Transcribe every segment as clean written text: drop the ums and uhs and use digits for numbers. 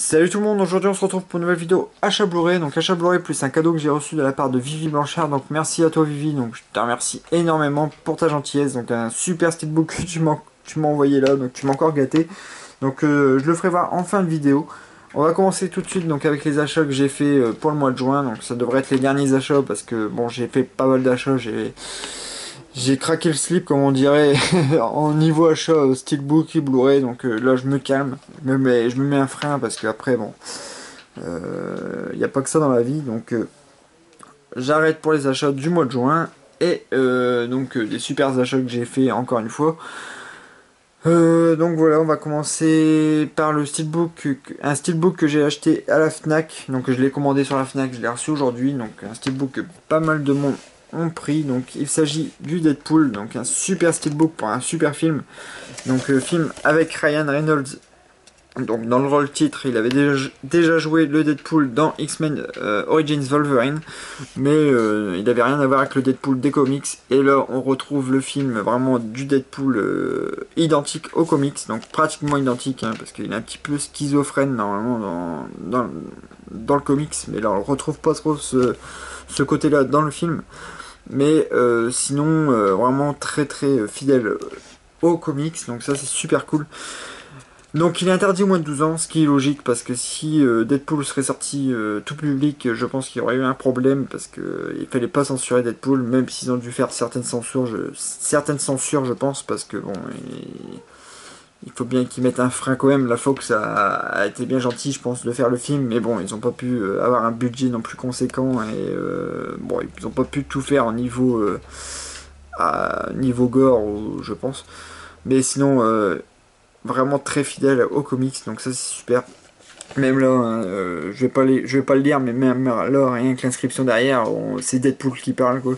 Salut tout le monde, aujourd'hui on se retrouve pour une nouvelle vidéo achat Blu-ray, donc achat Blu-ray plus un cadeau que j'ai reçu de la part de Vivi Blanchard, donc merci à toi Vivi, donc je te remercie énormément pour ta gentillesse, donc un super steelbook que tu m'as envoyé là, donc tu m'as encore gâté, donc je le ferai voir en fin de vidéo. On va commencer tout de suite donc avec les achats que j'ai fait pour le mois de juin, donc ça devrait être les derniers achats parce que bon j'ai fait pas mal d'achats, j'ai craqué le slip comme on dirait en niveau achat steelbook et Blu-ray, donc là je me calme, je me mets un frein parce que après bon, il n'y a pas que ça dans la vie, donc j'arrête pour les achats du mois de juin et des super achats que j'ai fait encore une fois. Donc voilà, on va commencer par le steelbook, un steelbook que j'ai acheté à la Fnac, donc je l'ai commandé sur la Fnac, je l'ai reçu aujourd'hui, donc un steelbook que pas mal de monde ont pris, donc il s'agit du Deadpool, donc un super steelbook pour un super film, donc film avec Ryan Reynolds. Donc dans le rôle titre, il avait déjà joué le Deadpool dans X-Men Origins Wolverine, mais il n'avait rien à voir avec le Deadpool des comics. Et là, on retrouve le film vraiment du Deadpool identique aux comics, donc pratiquement identique, hein, parce qu'il est un petit peu schizophrène normalement dans le comics, mais là on ne retrouve pas trop ce côté-là dans le film. Mais sinon, vraiment très très fidèle aux comics, donc ça c'est super cool. Donc il est interdit au moins de 12 ans, ce qui est logique parce que si Deadpool serait sorti tout public, je pense qu'il y aurait eu un problème parce que il fallait pas censurer Deadpool, même s'ils ont dû faire certaines censures, je pense, parce que bon, il faut bien qu'ils mettent un frein quand même. La Fox a été bien gentil, je pense, de faire le film, mais bon, ils ont pas pu avoir un budget non plus conséquent et bon, ils ont pas pu tout faire au niveau niveau gore, je pense. Mais sinon, vraiment très fidèle aux comics, donc ça c'est super. Même là, hein, je vais pas le lire, mais même là, rien que l'inscription derrière, c'est Deadpool qui parle quoi.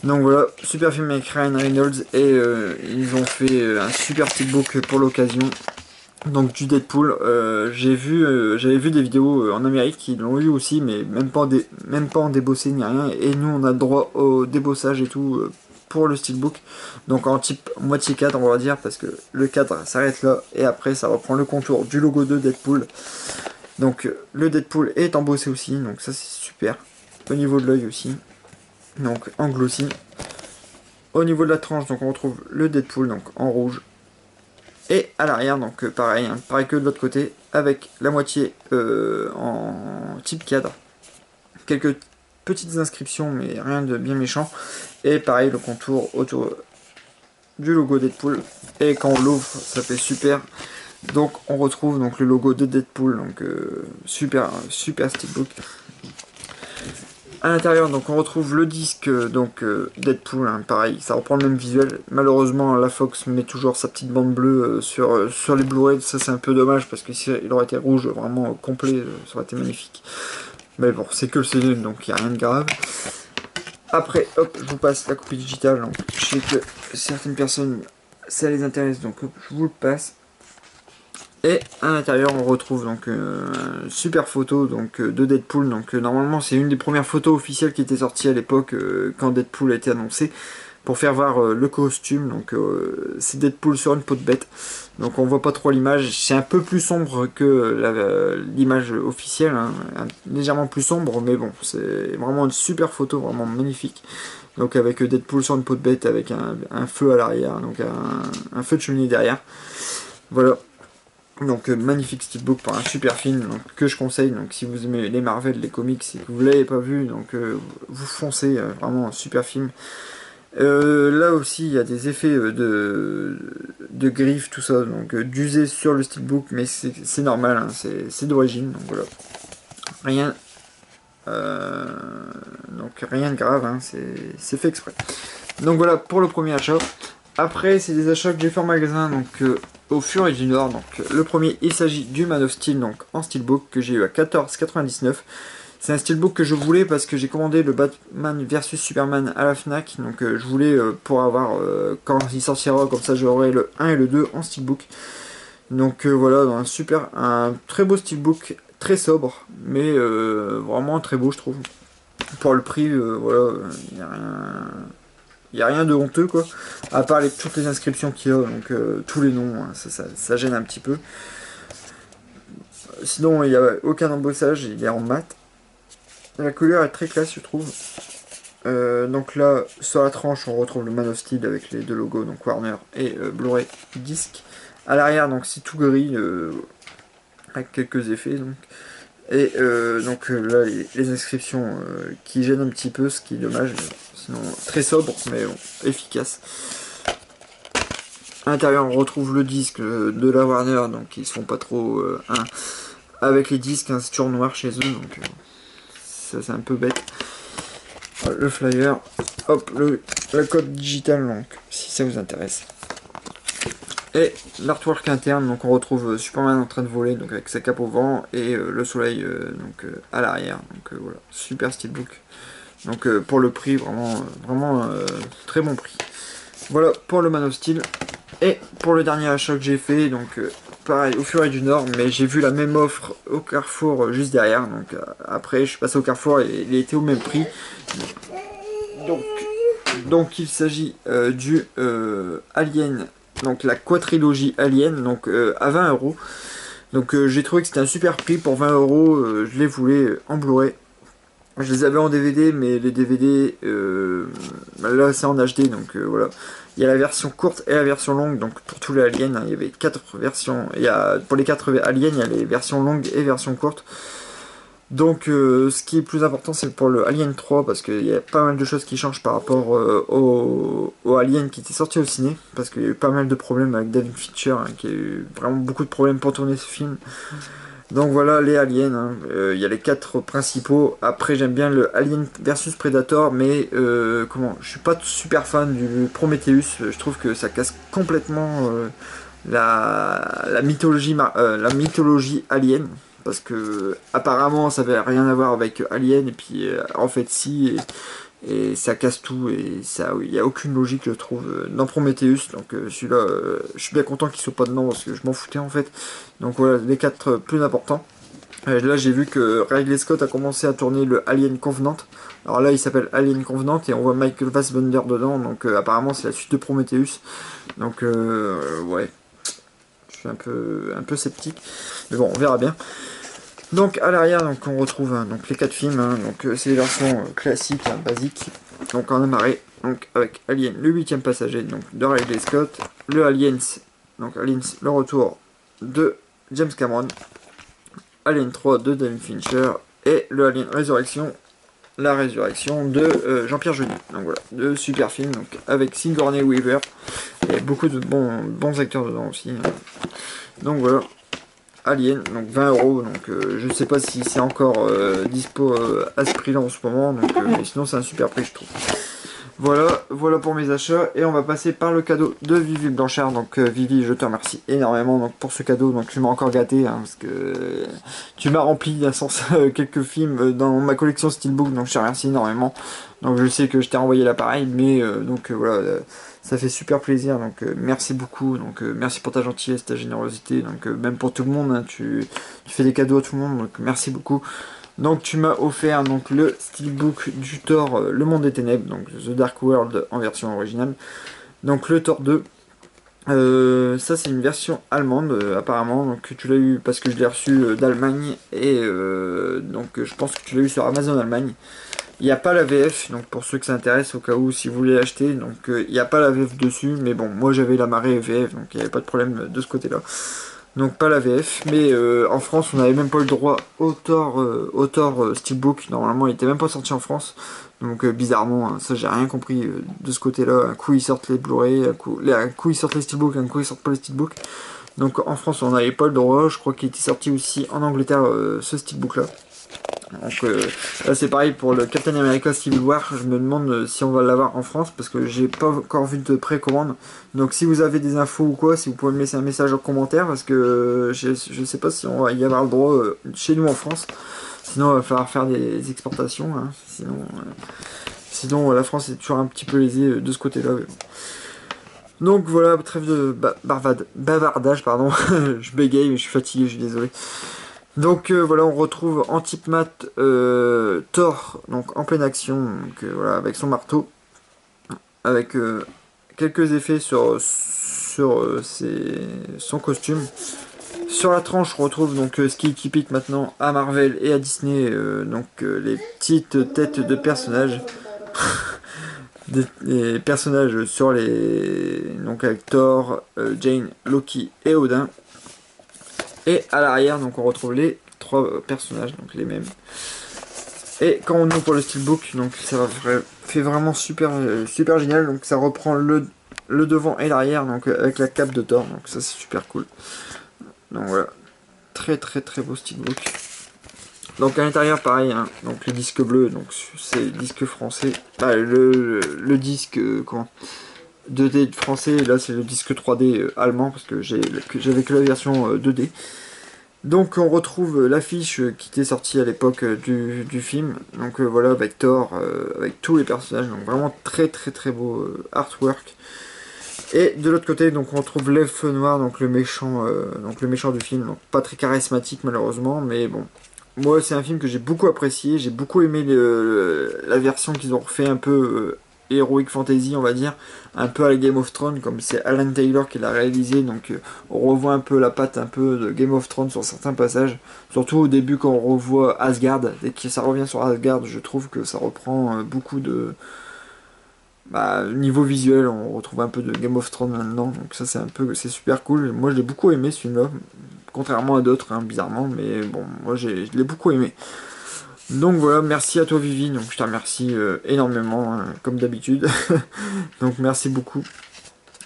Donc voilà, super film avec Ryan Reynolds et ils ont fait un super steelbook pour l'occasion. Donc du Deadpool, j'avais vu des vidéos en Amérique qui l'ont eu aussi, mais même pas en débossé ni rien. Et nous on a le droit au débossage et tout pour le steelbook. Donc en type moitié cadre on va dire, parce que le cadre s'arrête là et après ça reprend le contour du logo de Deadpool. Donc le Deadpool est embossé aussi, donc ça c'est super. Au niveau de l'œil aussi, donc en glossy. Au niveau de la tranche, donc on retrouve le Deadpool donc en rouge. Et à l'arrière, donc pareil, hein, pareil que de l'autre côté, avec la moitié en type cadre. Quelques petites inscriptions, mais rien de bien méchant. Et pareil, le contour autour du logo Deadpool. Et quand on l'ouvre, ça fait super. Donc on retrouve donc le logo de Deadpool, donc super steelbook. À l'intérieur, donc on retrouve le disque Deadpool, hein, pareil, ça reprend le même visuel. Malheureusement, la Fox met toujours sa petite bande bleue sur les Blu-ray. Ça c'est un peu dommage parce que si il aurait été rouge vraiment complet, ça aurait été magnifique. Mais bon, c'est que le CD, donc il n'y a rien de grave. Après, hop, je vous passe la copie digitale. Donc, je sais que certaines personnes, ça les intéresse, donc hop, je vous le passe. Et à l'intérieur on retrouve donc une super photo donc de Deadpool. Donc normalement c'est une des premières photos officielles qui était sortie à l'époque quand Deadpool a été annoncé pour faire voir le costume. Donc c'est Deadpool sur une peau de bête. Donc on voit pas trop l'image. C'est un peu plus sombre que l'image officielle, hein, légèrement plus sombre, mais bon c'est vraiment une super photo, vraiment magnifique. Donc avec Deadpool sur une peau de bête avec un feu à l'arrière, donc un feu de cheminée derrière. Voilà. Donc magnifique steelbook pour un super film donc, que je conseille. Donc si vous aimez les Marvel, les comics et que vous l'avez pas vu, donc vous foncez, vraiment un super film. Là aussi il y a des effets de griffes, tout ça, donc d'user sur le steelbook, mais c'est normal, hein, c'est d'origine, donc voilà. Rien, donc rien de grave, hein, c'est fait exprès. Donc voilà pour le premier achat. Après, c'est des achats que j'ai fait en magasin, donc au fur et du nord. Donc le premier, il s'agit du Man of Steel, donc en steelbook, que j'ai eu à 14,99. C'est un steelbook que je voulais parce que j'ai commandé le Batman vs Superman à la Fnac. Donc je voulais pour avoir, quand il sortira, comme ça j'aurai le 1 et le 2 en steelbook. Donc voilà, un très beau steelbook, très sobre, mais vraiment très beau je trouve. Pour le prix, voilà, il n'y a rien... Il n'y a rien de honteux quoi, à part toutes les inscriptions qu'il y a, donc tous les noms, hein, ça gêne un petit peu. Sinon, il n'y a aucun embossage, il est en mat. La couleur est très classe, je trouve. Donc là, sur la tranche, on retrouve le Man of Steel avec les deux logos, donc Warner et Blu-ray disc. À l'arrière, donc c'est tout gris, avec quelques effets. Donc. Et donc là, les inscriptions qui gênent un petit peu, ce qui est dommage. Sinon, très sobre, mais bon, efficace. À l'intérieur, on retrouve le disque de la Warner, donc ils se font pas trop avec les disques, hein, c'est toujours noir chez eux, donc ça c'est un peu bête. Le flyer, hop, la code digitale, donc si ça vous intéresse. Et l'artwork interne, donc on retrouve Superman en train de voler, donc avec sa cape au vent et le soleil donc à l'arrière. Donc voilà, super steelbook. Donc pour le prix, vraiment très bon prix. Voilà pour le Man of Steel. Et pour le dernier achat que j'ai fait, donc pareil au Furet du Nord, mais j'ai vu la même offre au Carrefour juste derrière. Donc après je suis passé au Carrefour et il était au même prix. Donc il s'agit du Alien, donc la quadrilogie Alien, donc à 20 euros. Donc j'ai trouvé que c'était un super prix pour 20 euros. Je les voulais en Blu-ray. Je les avais en DVD, mais les DVD, là c'est en HD, donc voilà. Il y a la version courte et la version longue, donc pour tous les aliens, hein, il y avait 4 versions. Pour les 4 aliens, il y a les versions longues et versions courtes. Donc ce qui est plus important, c'est pour le Alien 3, parce qu'il y a pas mal de choses qui changent par rapport au Alien qui était sorti au ciné, parce qu'il y a eu pas mal de problèmes avec David Fincher, hein, qui a eu vraiment beaucoup de problèmes pour tourner ce film. Donc voilà les aliens, hein. Il y a les 4 principaux. Après j'aime bien le Alien versus Predator, mais je suis pas super fan du Prometheus. Je trouve que ça casse complètement la mythologie alien. Parce que apparemment ça avait rien à voir avec Alien, et puis en fait si, et ça casse tout, et ça, il n'y a aucune logique je trouve dans Prometheus. Donc celui-là, je suis bien content qu'il soit pas dedans, parce que je m'en foutais en fait. Donc voilà les 4 plus importants. Là j'ai vu que Ridley Scott a commencé à tourner le Alien Covenant. Alors là il s'appelle Alien Covenant et on voit Michael Fassbender dedans, donc apparemment c'est la suite de Prometheus. Donc ouais, je suis un peu sceptique, mais bon on verra bien. Donc à l'arrière, donc on retrouve donc les 4 films, hein, donc c'est les versions classiques, hein, basiques, donc en amarré, donc avec Alien, le 8ème passager, donc de Ridley Scott, le Aliens, donc Aliens, le retour de James Cameron, Alien 3 de David Fincher, et le Alien Résurrection, la résurrection de Jean-Pierre Jeuny. Donc voilà, deux super films, donc avec Sigourney Weaver, et beaucoup de bons acteurs dedans aussi. Hein. Donc voilà. Alien, donc 20 euros, donc je ne sais pas si c'est encore dispo à ce prix-là en ce moment, donc mais sinon c'est un super prix je trouve. Voilà pour mes achats, et on va passer par le cadeau de Vivi Blanchard. Donc Vivi, je te remercie énormément donc, pour ce cadeau, donc tu m'as encore gâté, hein, parce que tu m'as rempli d'un sens quelques films dans ma collection Steelbook, donc je te remercie énormément. Donc je sais que je t'ai envoyé l'appareil, mais voilà, ça fait super plaisir, donc merci beaucoup, donc merci pour ta gentillesse, ta générosité, donc même pour tout le monde, hein, tu fais des cadeaux à tout le monde, donc merci beaucoup. Donc tu m'as offert donc le Steelbook du Thor, Le Monde des Ténèbres, donc The Dark World en version originale. Donc le Thor 2. Ça c'est une version allemande apparemment, donc tu l'as eu parce que je l'ai reçu d'Allemagne, et donc je pense que tu l'as eu sur Amazon Allemagne. Il n'y a pas la VF, donc pour ceux que ça intéresse, au cas où si vous voulez l'acheter, donc il n'y a pas la VF dessus, mais bon, moi j'avais la marée VF, donc il n'y avait pas de problème de ce côté-là. Donc pas la VF, mais en France on n'avait même pas le droit au Thor Steelbook, normalement il était même pas sorti en France, donc bizarrement, hein, ça j'ai rien compris de ce côté-là. Un coup ils sortent les Blu-ray, un coup ils sortent les Steelbooks, un coup ils sortent pas les Steelbooks. Donc en France on n'avait pas le droit, je crois qu'il était sorti aussi en Angleterre ce Steelbook là. Donc là c'est pareil pour le Captain America Civil War, je me demande si on va l'avoir en France, parce que j'ai pas encore vu de précommande. Donc si vous avez des infos ou quoi, si vous pouvez me laisser un message en commentaire, parce que je sais pas si on va y avoir le droit chez nous en France. Sinon il va falloir faire des exportations, hein. Sinon la France est toujours un petit peu lésée de ce côté là. Donc voilà, trêve de bavardage, pardon. Je bégaye mais je suis fatigué, je suis désolé. Donc voilà, on retrouve en type mat Thor, donc en pleine action, donc, voilà, avec son marteau, avec quelques effets sur son costume, Sur la tranche, on retrouve donc ce qui équipe maintenant à Marvel et à Disney, les petites têtes de personnages. Des personnages sur les... donc avec Thor, Jane, Loki et Odin. Et à l'arrière, donc on retrouve les 3 personnages, donc les mêmes. Et quand on ouvre pour le steelbook, donc ça fait vraiment super génial. Donc ça reprend le devant et l'arrière, donc avec la cape de Thor. Donc ça c'est super cool. Donc voilà, très beau steelbook. Donc à l'intérieur pareil, hein, donc le disque bleu, donc c'est le disque français, le disque 2D français, et là c'est le disque 3D allemand parce que j'avais que la version 2D. Donc on retrouve l'affiche qui était sortie à l'époque du film, donc voilà avec Thor, avec tous les personnages, donc vraiment très beau artwork. Et de l'autre côté, donc on retrouve l'elfe noir, donc le méchant du film, donc pas très charismatique malheureusement, mais bon. Moi, c'est un film que j'ai beaucoup apprécié. J'ai beaucoup aimé la version qu'ils ont refait un peu Heroic Fantasy, on va dire. Un peu à la Game of Thrones, comme c'est Alan Taylor qui l'a réalisé. Donc, on revoit un peu la patte un peu de Game of Thrones sur certains passages. Surtout au début, quand on revoit Asgard. Dès que ça revient sur Asgard, je trouve que ça reprend beaucoup de... niveau visuel, on retrouve un peu de Game of Thrones maintenant. Donc, ça, c'est super cool. Moi, je l'ai beaucoup aimé, ce film-là. Contrairement à d'autres, hein, bizarrement, mais bon, moi je l'ai beaucoup aimé. Donc voilà, merci à toi Vivi, donc je te remercie énormément, hein, comme d'habitude. Donc merci beaucoup.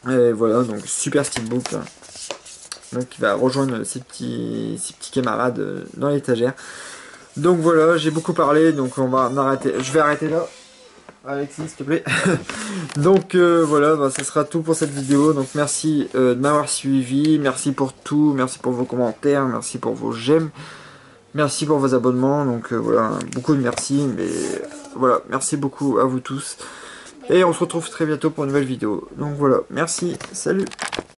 Et voilà, donc super steelbook, hein. Donc il va rejoindre ses petits camarades dans l'étagère. Donc voilà, j'ai beaucoup parlé, donc on va en arrêter. Je vais arrêter là. Alexis, s'il te plaît. Donc voilà, ça sera tout pour cette vidéo. Donc merci de m'avoir suivi, merci pour tout, merci pour vos commentaires, merci pour vos j'aime, merci pour vos abonnements. Donc voilà, beaucoup de merci, mais voilà, merci beaucoup à vous tous. Et on se retrouve très bientôt pour une nouvelle vidéo. Donc voilà, merci, salut.